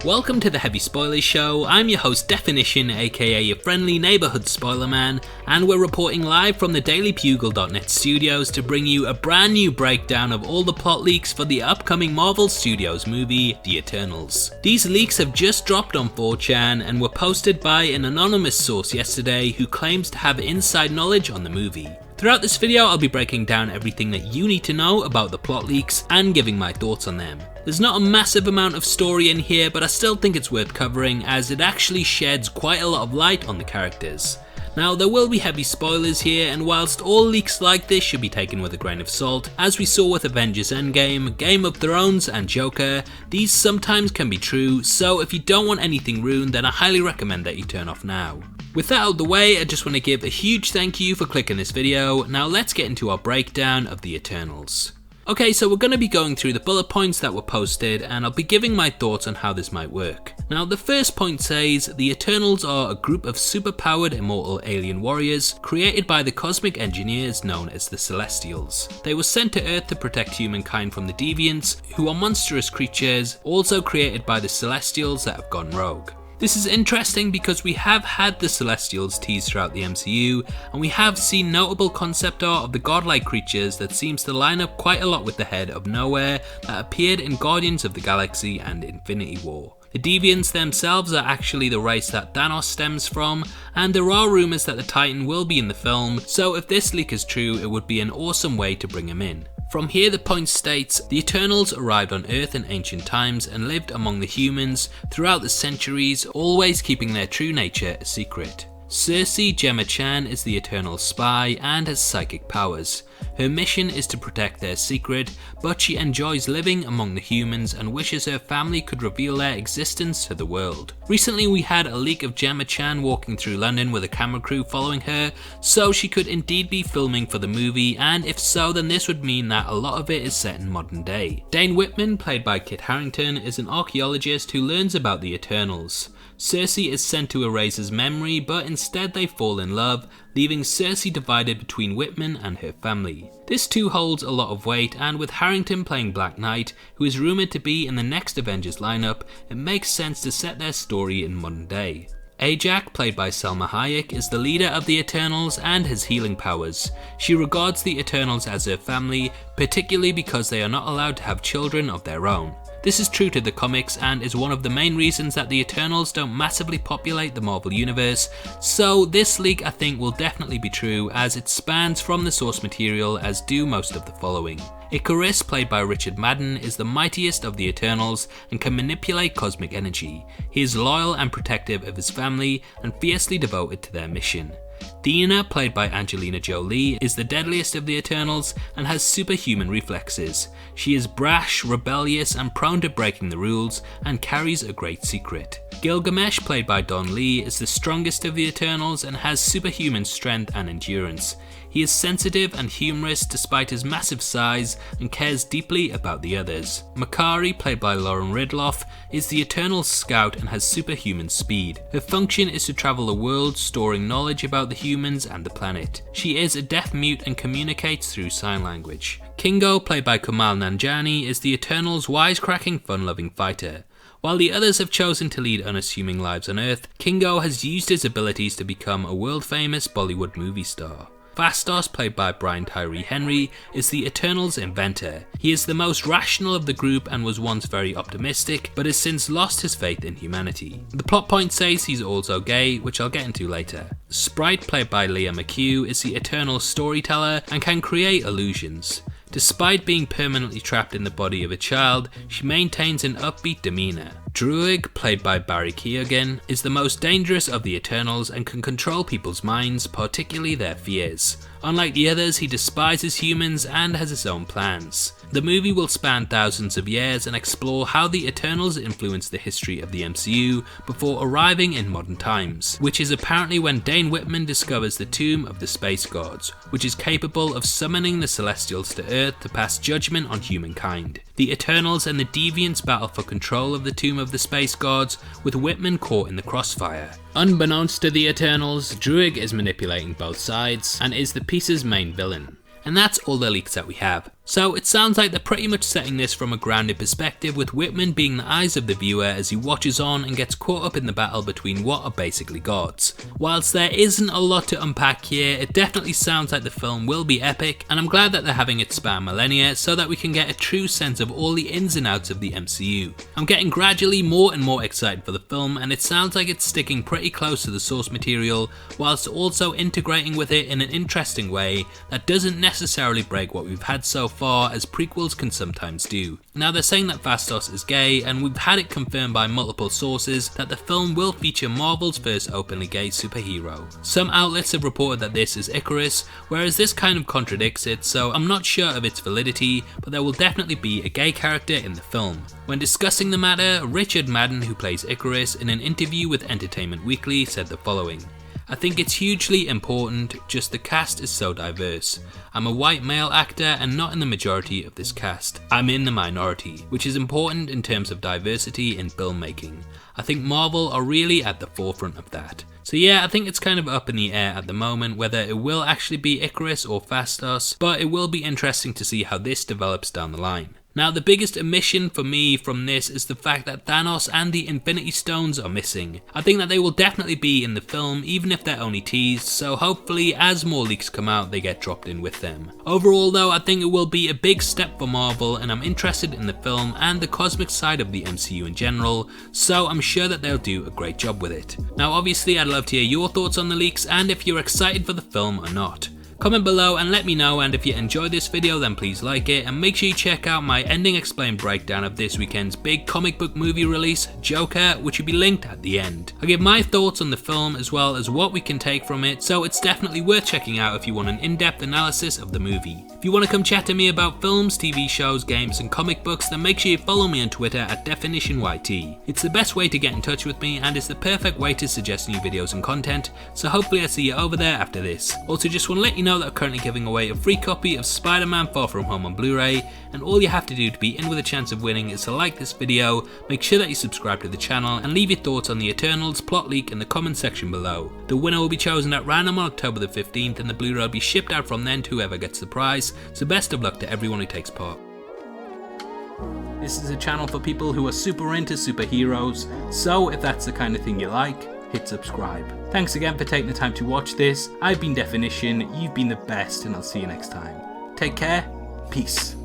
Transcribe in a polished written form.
Welcome to the Heavy Spoilers Show. I'm your host Definition, aka your friendly neighbourhood spoiler man, and we're reporting live from the dailybugle.net studios to bring you a brand new breakdown of all the plot leaks for the upcoming Marvel Studios movie, The Eternals. These leaks have just dropped on 4chan and were posted by an anonymous source yesterday who claims to have inside knowledge on the movie. Throughout this video, I'll be breaking down everything that you need to know about the plot leaks and giving my thoughts on them. There's not a massive amount of story in here, but I still think it's worth covering as it actually sheds quite a lot of light on the characters. Now, there will be heavy spoilers here, and whilst all leaks like this should be taken with a grain of salt, as we saw with Avengers Endgame, Game of Thrones and Joker, these sometimes can be true, so if you don't want anything ruined, then I highly recommend that you turn off now. With that out of the way, I just want to give a huge thank you for clicking this video. Now let's get into our breakdown of the Eternals. Okay, so we're going to be going through the bullet points that were posted, and I'll be giving my thoughts on how this might work. Now, the first point says, the Eternals are a group of superpowered immortal alien warriors created by the cosmic engineers known as the Celestials. They were sent to Earth to protect humankind from the Deviants, who are monstrous creatures also created by the Celestials that have gone rogue. This is interesting because we have had the Celestials teased throughout the MCU, and we have seen notable concept art of the godlike creatures that seems to line up quite a lot with the head of Knowhere that appeared in Guardians of the Galaxy and Infinity War. The Deviants themselves are actually the race that Thanos stems from, and there are rumours that the Titan will be in the film, so if this leak is true, it would be an awesome way to bring him in. From here, the point states, the Eternals arrived on Earth in ancient times and lived among the humans throughout the centuries, always keeping their true nature a secret. Gemma is the Eternal spy and has psychic powers. Her mission is to protect their secret, but she enjoys living among the humans and wishes her family could reveal their existence to the world. Recently we had a leak of Gemma walking through London with a camera crew following her, so she could indeed be filming for the movie, and if so, then this would mean that a lot of it is set in modern day. Dane Whitman, played by Kit Harrington, is an archaeologist who learns about the Eternals. Cersei is sent to erase his memory, but instead they fall in love, leaving Cersei divided between Whitman and her family. This too holds a lot of weight, and with Harrington playing Black Knight, who is rumoured to be in the next Avengers lineup, it makes sense to set their story in modern day. Ajak, played by Salma Hayek, is the leader of the Eternals and has healing powers. She regards the Eternals as her family, particularly because they are not allowed to have children of their own. This is true to the comics and is one of the main reasons that the Eternals don't massively populate the Marvel Universe, so this leak I think will definitely be true as it spans from the source material as do most of the following. Mcu'S, played by Richard Madden, is the mightiest of the Eternals and can manipulate cosmic energy. He is loyal and protective of his family and fiercely devoted to their mission. Deviants, played by Angelina Jolies, is the deadliest of the Eternals and has superhuman reflexes. She is brash, rebellious and prone to breaking the rules and carries a great secret. Gilgamesh, played by Don Lee, is the strongest of the Eternals and has superhuman strength and endurance. He is sensitive and humorous despite his massive size and cares deeply about the others. Makkari, played by Lauren Ridloff, is the Eternal's scout and has superhuman speed. Her function is to travel the world storing knowledge about the humans and the planet. She is a deaf mute and communicates through sign language. Kingo, played by Kumail Nanjiani, is the Eternal's wisecracking, fun-loving fighter. While the others have chosen to lead unassuming lives on Earth, Kingo has used his abilities to become a world-famous Bollywood movie star. Phastos, played by Brian Tyree Henry, is the Eternals' inventor. He is the most rational of the group and was once very optimistic, but has since lost his faith in humanity. The plot point says he's also gay, which I'll get into later. Sprite, played by Leah McHugh, is the Eternal storyteller and can create illusions. Despite being permanently trapped in the body of a child, she maintains an upbeat demeanour. Druig, played by Barry Keoghan, is the most dangerous of the Eternals and can control people's minds, particularly their fears. Unlike the others, he despises humans and has his own plans. The movie will span thousands of years and explore how the Eternals influenced the history of the MCU before arriving in modern times, which is apparently when Dane Whitman discovers the tomb of the Space Gods, which is capable of summoning the Celestials to Earth to pass judgment on humankind. The Eternals and the Deviants battle for control of the tomb of the Space Gods, with Whitman caught in the crossfire. Unbeknownst to the Eternals, Druig is manipulating both sides and is the piece's main villain. And that's all the leaks that we have. So it sounds like they're pretty much setting this from a grounded perspective, with Whitman being the eyes of the viewer as he watches on and gets caught up in the battle between what are basically gods. Whilst there isn't a lot to unpack here, it definitely sounds like the film will be epic, and I'm glad that they're having it span millennia so that we can get a true sense of all the ins and outs of the MCU. I'm getting gradually more and more excited for the film, and it sounds like it's sticking pretty close to the source material whilst also integrating with it in an interesting way that doesn't necessarily break what we've had so far, as prequels can sometimes do. Now they're saying that Thanos is gay, and we've had it confirmed by multiple sources that the film will feature Marvel's first openly gay superhero. Some outlets have reported that this is Icarus, whereas this kind of contradicts it, so I'm not sure of its validity, but there will definitely be a gay character in the film. When discussing the matter, Richard Madden, who plays Icarus, in an interview with Entertainment Weekly said the following: "I think it's hugely important, just the cast is so diverse. I'm a white male actor and not in the majority of this cast. I'm in the minority, which is important in terms of diversity in filmmaking. I think Marvel are really at the forefront of that." So yeah, I think it's kind of up in the air at the moment whether it will actually be Icarus or Thanos, but it will be interesting to see how this develops down the line. Now the biggest omission for me from this is the fact that Thanos and the Infinity Stones are missing. I think that they will definitely be in the film even if they're only teased, so hopefully as more leaks come out they get dropped in with them. Overall though, I think it will be a big step for Marvel, and I'm interested in the film and the cosmic side of the MCU in general, so I'm sure that they'll do a great job with it. Now obviously I'd love to hear your thoughts on the leaks and if you're excited for the film or not. Comment below and let me know, and if you enjoyed this video then please like it, and make sure you check out my ending explained breakdown of this weekend's big comic book movie release, Joker, which will be linked at the end. I give my thoughts on the film as well as what we can take from it, so it's definitely worth checking out if you want an in-depth analysis of the movie. If you want to come chat to me about films, TV shows, games and comic books, then make sure you follow me on Twitter at DefinitionYT. It's the best way to get in touch with me and it's the perfect way to suggest new videos and content, so hopefully I'll see you over there after this. Also just want to let you know that I'm currently giving away a free copy of Spider-Man Far From Home on Blu-ray, and all you have to do to be in with a chance of winning is to like this video, make sure that you subscribe to the channel, and leave your thoughts on the Eternals plot leak in the comment section below. The winner will be chosen at random on October the 15th, and the Blu-ray will be shipped out from then to whoever gets the prize, so best of luck to everyone who takes part. This is a channel for people who are super into superheroes, so if that's the kind of thing you like, hit subscribe. Thanks again for taking the time to watch this. I've been Definition, you've been the best, and I'll see you next time. Take care, peace.